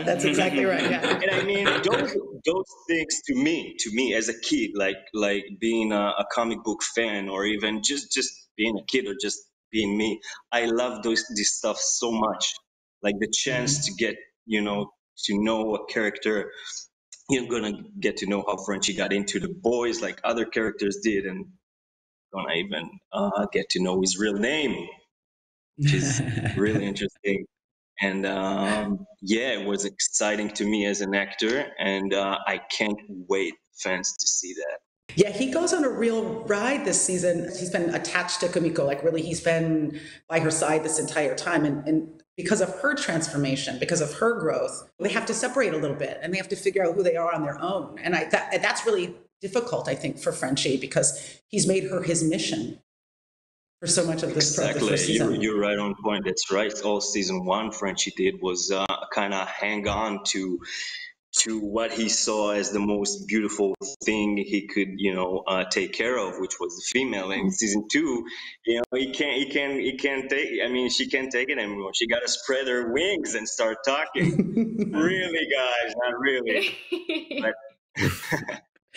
That's exactly right. Yeah. And I mean, those things to me as a kid, like being a comic book fan, or even just being a kid, or just being me, I love this stuff so much. Like the chance to get, to know a character, you're gonna get to know how Frenchie got into the boys like other characters did, and gonna even get to know his real name, which is really interesting. And it was exciting to me as an actor, and I can't wait fans to see that. Yeah, he goes on a real ride this season. He's been attached to Kumiko, like really he's been by her side this entire time. And because of her transformation, because of her growth, they have to separate a little bit and they have to figure out who they are on their own. And that's really difficult, I think, for Frenchie, because he's made her his mission for so much of this season. You're right on point. That's right. All season one, Frenchie did was kind of hang on to what he saw as the most beautiful thing he could, take care of, which was the female. And in season two, he can't take. I mean, she can't take it anymore. She got to spread her wings and start talking. Really, guys, not really. But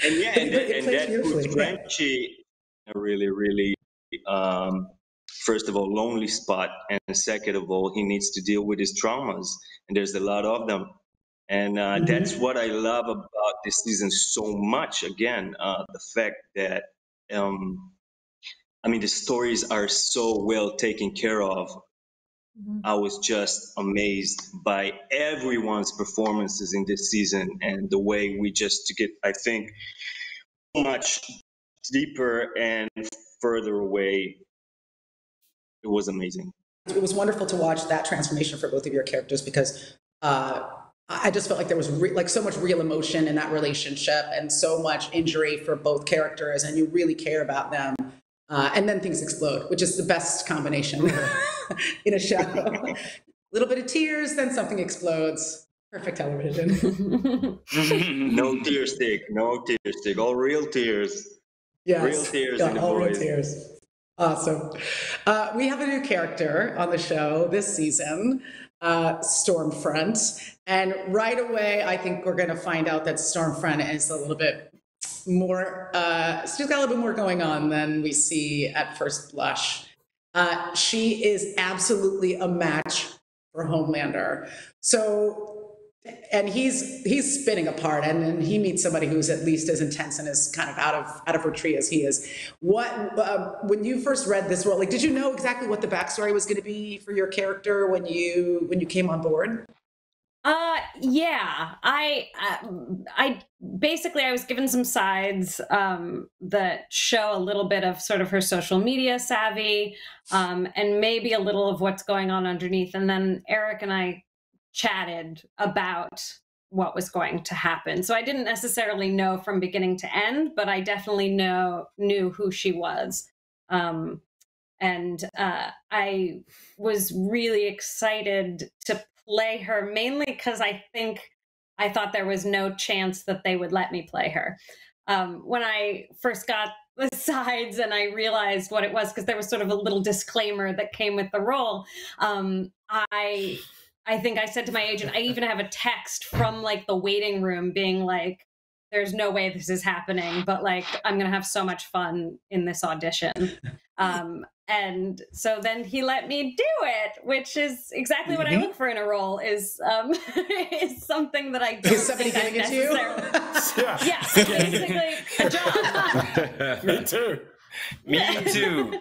and that puts Frenchie in a really, really, first of all, lonely spot, and second of all, he needs to deal with his traumas, and there's a lot of them. And that's what I love about this season so much. Again, the fact that, the stories are so well taken care of. I was just amazed by everyone's performances in this season and the way we just get, I think, so much deeper and further away. It was amazing. It was wonderful to watch that transformation for both of your characters, because I just felt like there was so much real emotion in that relationship and so much injury for both characters, and you really care about them. And then things explode, which is the best combination in a show. A little bit of tears, then something explodes. Perfect television. No tear stick, all real tears. Yes. Real tears in the all boys. Real tears. Awesome. We have a new character on the show this season, Stormfront. And right away, I think we're going to find out that Stormfront is a little bit more, she's got a little bit more going on than we see at first blush. She is absolutely a match for Homelander. So, and he's spinning apart, and then he meets somebody who's at least as intense and as kind of out of her tree as he is. When you first read this role, did you know exactly what the backstory was going to be for your character when you came on board? Yeah, I basically, I was given some sides that show a little bit of sort of her social media savvy, and maybe a little of what's going on underneath. And then Eric and I chatted about what was going to happen. So I didn't necessarily know from beginning to end, but I definitely knew who she was. And I was really excited to play her, mainly because I thought there was no chance that they would let me play her. When I first got the sides and I realized what it was, because there was sort of a little disclaimer that came with the role, I think I said to my agent, I even have a text from the waiting room being like, there's no way this is happening, but I'm going to have so much fun in this audition. And so then he let me do it, which is exactly what I look for in a role, is something that I don't somebody think giving it to you? Yeah, basically a job. Me too. Me too.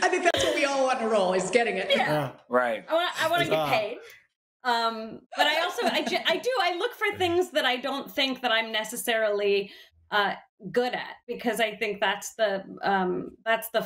I think that's what we all want in a role, is getting it. Yeah. Right. I want to get paid. But I also, I look for things that I don't think that I'm necessarily good at, because I think that's the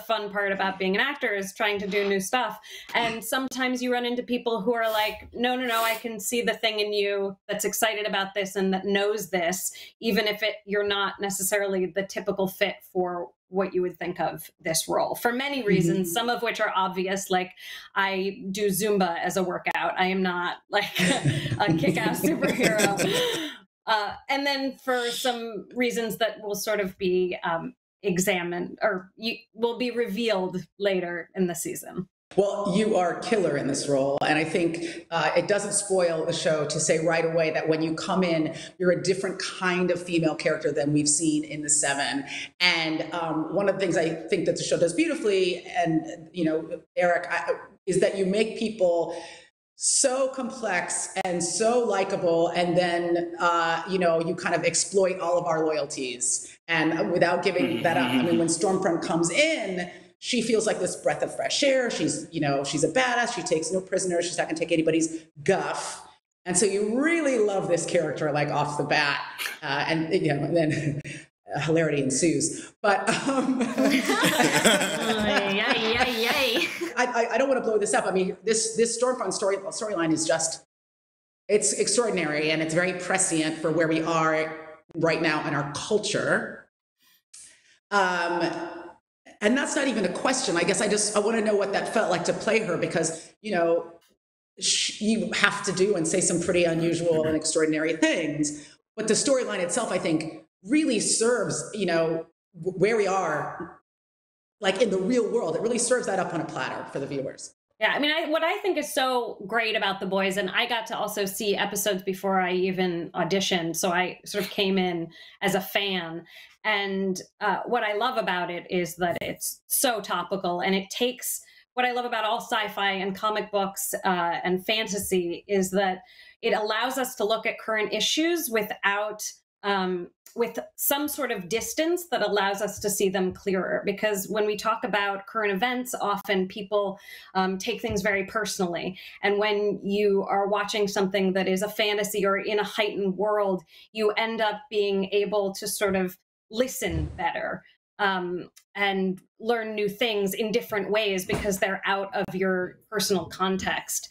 fun part about being an actor, is trying to do new stuff. And sometimes you run into people who are like, no, I can see the thing in you that's excited about this and that knows this, even if you're not necessarily the typical fit for what you would think of this role, for many reasons, some of which are obvious, like I do Zumba as a workout. I am not a kick-ass superhero. And then for some reasons that will sort of be examined or will be revealed later in the season. Well, you are killer in this role, and I think it doesn't spoil the show to say right away that when you come in, you're a different kind of female character than we've seen in the Seven. And one of the things I think that the show does beautifully, and Eric, is that you make people so complex and so likable, and then you know, you kind of exploit all of our loyalties, and without giving that up. I mean, when Stormfront comes in, she feels like this breath of fresh air. She's, you know, she's a badass. She takes no prisoners. She's not gonna take anybody's guff. And so you really love this character, like, off the bat, and you know, and then hilarity ensues. But I don't want to blow this up. I mean, this Stormfront storyline is just, it's extraordinary, and it's very prescient for where we are right now in our culture. And that's not even a question. I guess I want to know what that felt like to play her, because, you know, you have to do and say some pretty unusual and extraordinary things. But the storyline itself, I think, really serves, you know, where we are, like, in the real world. It really serves that up on a platter for the viewers. Yeah, I mean, what I think is so great about The Boys, and I got to also see episodes before I even auditioned, so I sort of came in as a fan. And what I love about it is that it's so topical, and it takes, what I love about all sci-fi and comic books and fantasy is that it allows us to look at current issues without, with some sort of distance that allows us to see them clearer. Because when we talk about current events, often people take things very personally. And when you are watching something that is a fantasy or in a heightened world, you end up being able to sort of listen better and learn new things in different ways because they're out of your personal context.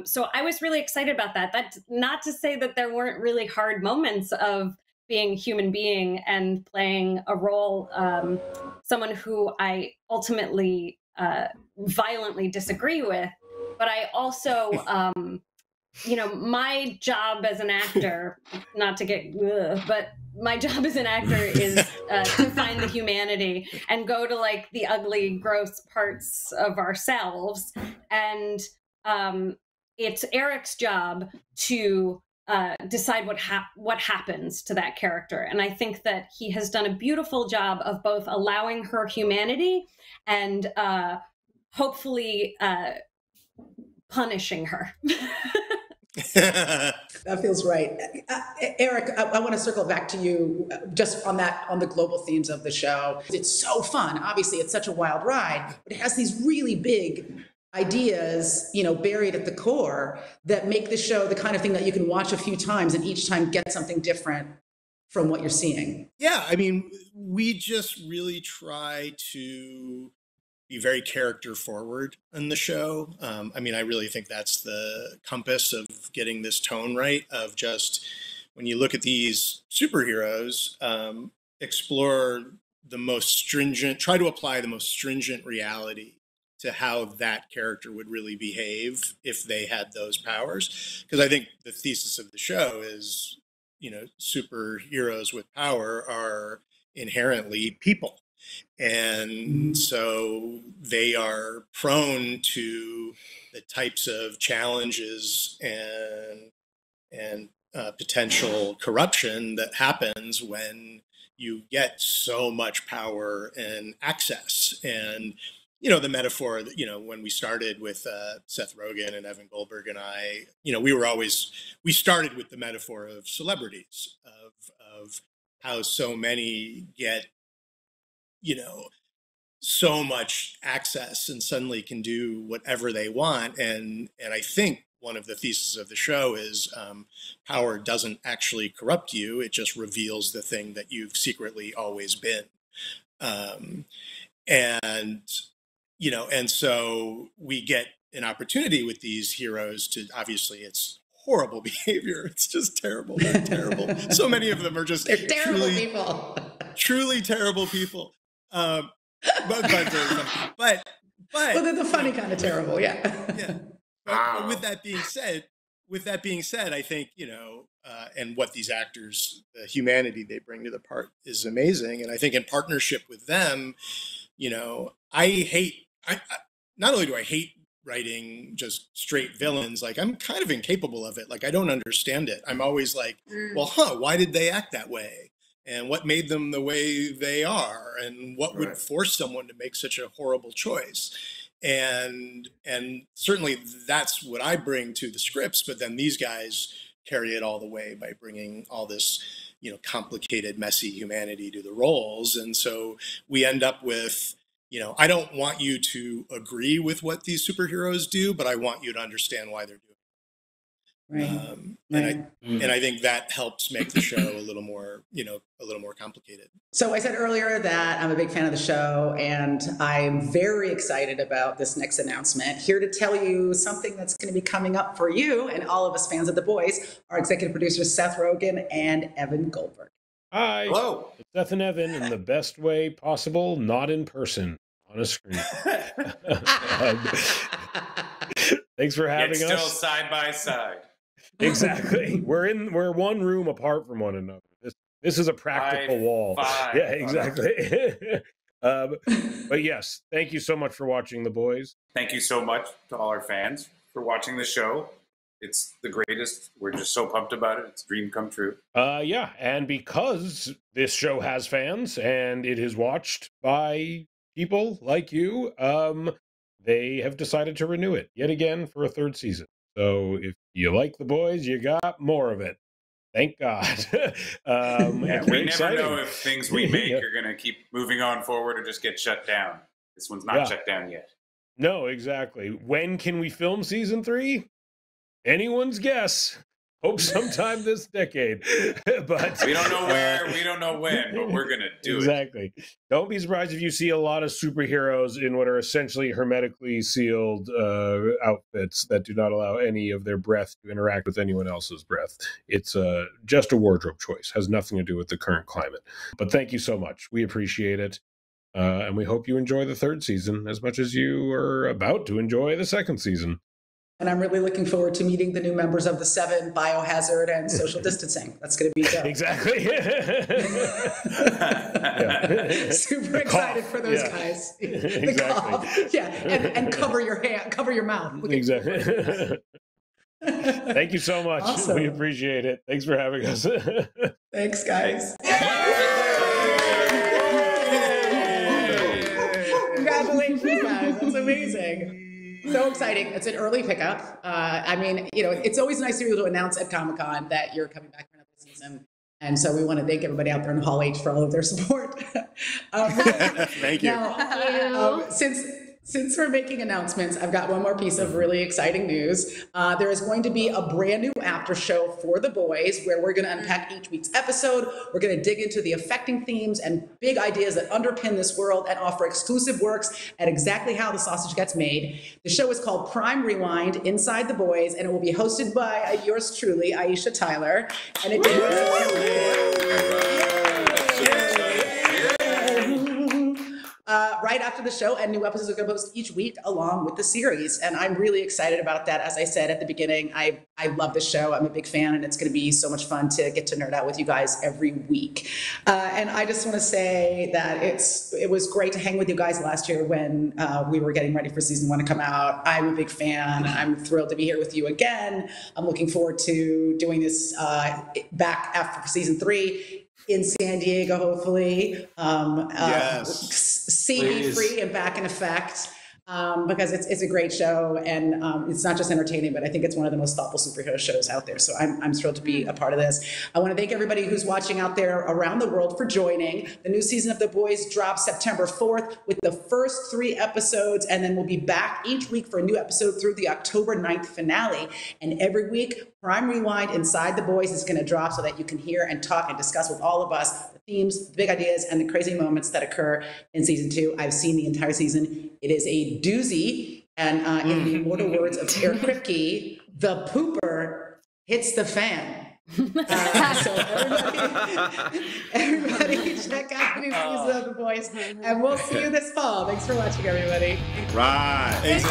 So I was really excited about that. That's not to say that there weren't really hard moments of being a human being and playing a role, someone who I ultimately violently disagree with. But I also, you know, my job as an actor, not to get, but my job as an actor is to find the humanity and go to, like, the ugly, gross parts of ourselves. And it's Eric's job to decide what happens to that character. And I think that he has done a beautiful job of both allowing her humanity and hopefully punishing her. That feels right. Eric, I want to circle back to you just on the global themes of the show. It's so fun. Obviously, it's such a wild ride, but it has these really big ideas, you know, buried at the core that make the show the kind of thing that you can watch a few times and each time get something different from what you're seeing. Yeah, I mean, we just really try to be very character forward in the show. I mean, I really think that's the compass of getting this tone right, of just, when you look at these superheroes, explore the most stringent, try to apply the most stringent reality to how that character would really behave if they had those powers. Because I think the thesis of the show is, you know, superheroes with power are inherently people. And so they are prone to the types of challenges and potential corruption that happens when you get so much power and access. And, you know, the metaphor that, you know, when we started with Seth Rogen and Evan Goldberg and I, you know, we started with the metaphor of celebrities, of how so many get, you know, so much access and suddenly can do whatever they want. And I think one of the theses of the show is power doesn't actually corrupt you. It just reveals the thing that you've secretly always been. And, you know, and so we get an opportunity with these heroes to, obviously it's horrible behavior. It's just terrible. They're terrible. So many of them are just They're terrible people. Truly terrible people. But Well, they're the funny kind of terrible, yeah. Yeah. But with that being said, I think, you know, and what these actors, the humanity they bring to the part is amazing. And I think in partnership with them, you know, not only do I hate writing just straight villains, like, I'm kind of incapable of it. Like, I don't understand it. I'm always like, well, why did they act that way? And what made them the way they are? And what would force someone to make such a horrible choice? And certainly that's what I bring to the scripts, but then these guys carry it all the way by bringing all this, complicated, messy humanity to the roles. And so we end up with, I don't want you to agree with what these superheroes do, but I want you to understand why they're doing it. Right. And I think that helps make the show a little more complicated. So I said earlier that I'm a big fan of the show, and I'm very excited about this next announcement. Here to tell you something that's going to be coming up for you and all of us fans of The Boys, our executive producers Seth Rogen and Evan Goldberg. Hi. Hello. It's Seth and Evan in the best way possible, not in person, on a screen. Thanks for having us. Yet still side by side. Exactly. We're one room apart from one another. This is a practical wall. Yeah, exactly. But yes, thank you so much for watching The Boys. Thank you so much to all our fans for watching the show. It's the greatest. We're just so pumped about it. It's a dream come true. Yeah, and because this show has fans and it is watched by people like you, they have decided to renew it yet again for a third season. So if you like The Boys, you got more of it. Thank God. We never know if things we make are going to keep moving on forward or just get shut down. This one's not shut down yet. No, exactly. When can we film season 3? Anyone's guess. Hope sometime this decade. But we don't know where, we don't know when, but we're going to do it. Exactly. Don't be surprised if you see a lot of superheroes in what are essentially hermetically sealed outfits that do not allow any of their breath to interact with anyone else's breath. It's just a wardrobe choice. Has nothing to do with the current climate. But thank you so much. We appreciate it. And we hope you enjoy the third season as much as you are about to enjoy the second season. And I'm really looking forward to meeting the new members of the 7, Biohazard and Social Distancing. That's going to be dope. Exactly. Super excited for those guys. The cough. Yeah, and cover your hand, cover your mouth. Exactly. Thank you so much. Awesome. We appreciate it. Thanks for having us. Thanks, guys. Congratulations, guys. That's amazing. So exciting. It's an early pickup. I mean, it's always nice to be able to announce at Comic-Con that you're coming back for another season. And so we want to thank everybody out there in Hall H for all of their support. Thank you. Now, since we're making announcements, I've got one more piece of really exciting news. There is going to be a brand new after show for The Boys where we're going to unpack each week's episode. We're going to dig into the affecting themes and big ideas that underpin this world and offer exclusive works at exactly how the sausage gets made. The show is called Prime Rewind Inside The Boys, and it will be hosted by yours truly, Aisha Tyler. And it right after the show, and new episodes are going to post each week along with the series. And I'm really excited about that. As I said at the beginning, I love this show. I'm a big fan, and it's going to be so much fun to get to nerd out with you guys every week. And I just want to say that it was great to hang with you guys last year when we were getting ready for season 1 to come out. I'm a big fan. I'm thrilled to be here with you again. I'm looking forward to doing this back after season 3. In San Diego, hopefully. Yes. CB free and back in effect. Because it's a great show, and it's not just entertaining, but I think it's one of the most thoughtful superhero shows out there. So I'm thrilled to be a part of this. I want to thank everybody who's watching out there around the world for joining. The new season of The Boys drops September 4th with the first 3 episodes, and then we'll be back each week for a new episode through the October 9th finale. And every week, Prime Rewind Inside The Boys is going to drop so that you can hear and talk and discuss with all of us the themes, the big ideas, and the crazy moments that occur in season 2. I've seen the entire season. It is a doozy, and in the immortal words of Eric Kripke, the pooper hits the fan. So everybody check out the new season of The Boys, and we'll see you this fall. Thanks for watching, everybody. Right. Thanks.